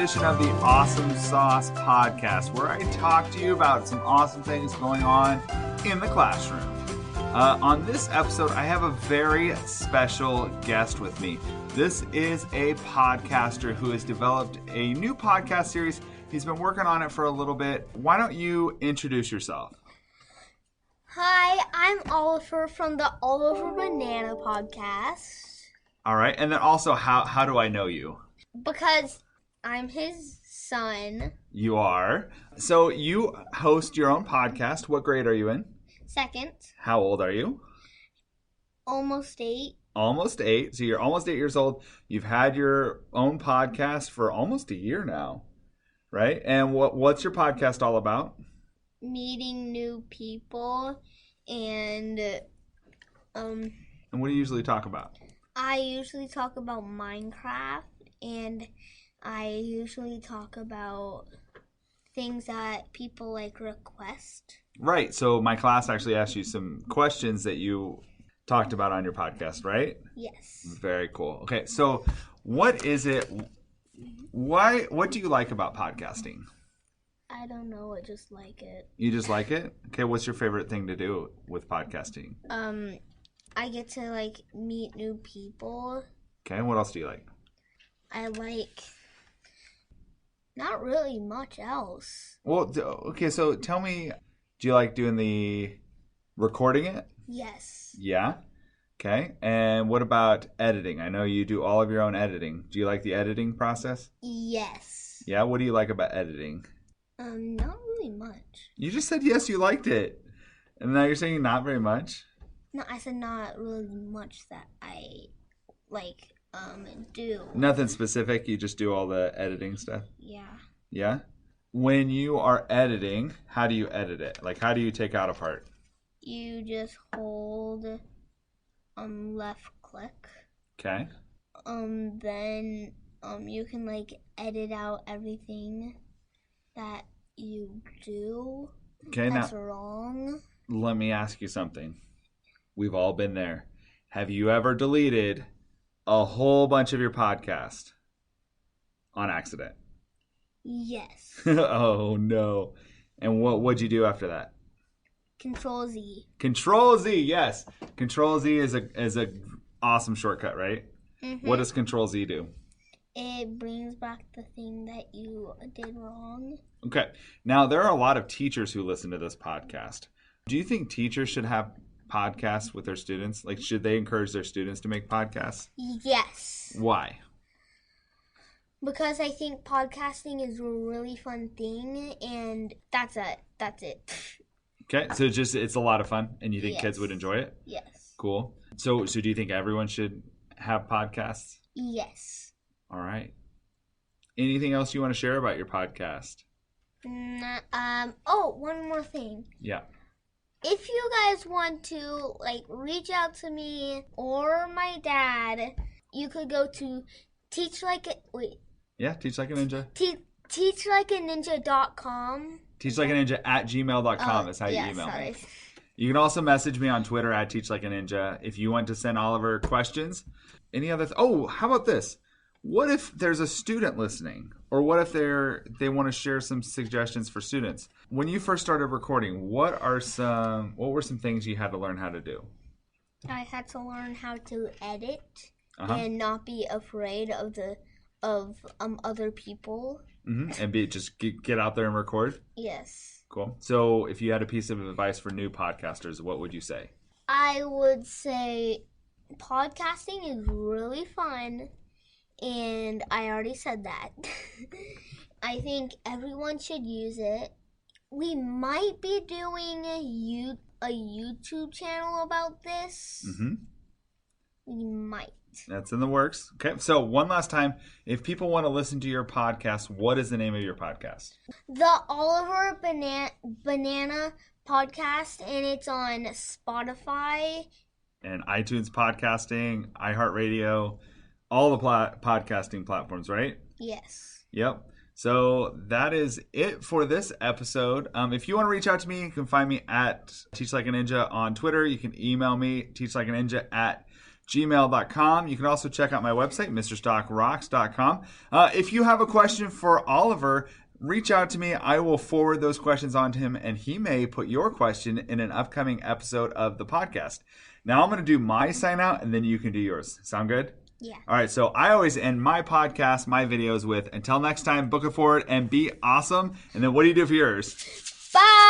edition of the Awesome Sauce Podcast, where I talk to you about some awesome things going on in the classroom. On this episode, I have a very special guest with me. This is a podcaster who has developed a new podcast series. He's been working on it for a little bit. Why don't you introduce yourself? Hi, I'm Oliver from the Oliver Banana Podcast. All right, and then also, how do I know you? Because I'm his son. You are. So you host your own podcast. What grade are you in? Second. How old are you? Almost 8. Almost 8. So you're almost 8 years old. You've had your own podcast for almost a year now, right? And what's your podcast all about? Meeting new people and And what do you usually talk about? I usually talk about Minecraft, and I usually talk about things that people request. Right. So my class actually asked you some questions that you talked about on your podcast, right? Yes. Very cool. Okay. So what is it? What do you like about podcasting? I don't know. I just like it. You just like it? Okay. What's your favorite thing to do with podcasting? I get to meet new people. Okay. And what else do you like? I like not really much else. Well, okay. So tell me, do you like doing the recording it? Yes. Yeah. Okay. And what about editing? I know you do all of your own editing. Do you like the editing process? Yes. Yeah. What do you like about editing? Not really much. You just said yes, you liked it. And now you're saying not very much? No, I said not really much that I do. Nothing specific, you just do all the editing stuff? Yeah. Yeah? When you are editing, how do you edit it? How do you take out a part? You just hold left click. Okay. Then you can edit out everything that you do. Okay, that's now wrong. let me ask you something. We've all been there. Have you ever deleted a whole bunch of your podcast on accident? Yes. Oh no. And what'd you do after that? Control Z. Control Z, yes. Control Z is a awesome shortcut, right? Mm-hmm. What does Control Z do? It brings back the thing that you did wrong. Okay. Now, there are a lot of teachers who listen to this podcast. Do you think teachers should have podcasts with their students? Should they encourage their students to make podcasts? Yes. Why? Because I think podcasting is a really fun thing, and that's it. Okay. So it's a lot of fun, and you think Yes. kids would enjoy it? Yes. Cool. So do you think everyone should have podcasts? Yes. All right. Anything else you want to share about your podcast? One more thing. Yeah. If you guys want to reach out to me or my dad, you could go to Yeah, Teach Like a Ninja. teachlikeaninja.com. teachlikeaninja@gmail.com is how you email me. You can also message me on Twitter @teachlikeaninja if you want to send Oliver questions. Any other how about this? What if there's a student listening? Or what if they want to share some suggestions for students? When you first started recording, what were some things you had to learn how to do? I had to learn how to edit and not be afraid of other people. Mm-hmm. And just get out there and record? Yes. Cool. So if you had a piece of advice for new podcasters, what would you say? I would say podcasting is really fun, and I already said that. I think everyone should use it. We might be doing a YouTube channel about this. Mm-hmm. We might. That's in the works. Okay, so one last time, if people want to listen to your podcast, what is the name of your podcast? The Oliver Banana Podcast, and it's on Spotify. And iTunes podcasting, iHeartRadio, all the podcasting platforms, right? Yes. Yep. So that is it for this episode. If you want to reach out to me, you can find me at Teach Like a Ninja on Twitter. You can email me, teachlikeaninja gmail.com. You can also check out my website, mrstockrocks.com. If you have a question for Oliver, reach out to me. I will forward those questions on to him, and he may put your question in an upcoming episode of the podcast. Now I'm going to do my sign out, and then you can do yours. Sound good? Yeah. All right, so I always end my podcast, my videos with, until next time, book it forward and be awesome. And then what do you do for yours? Bye!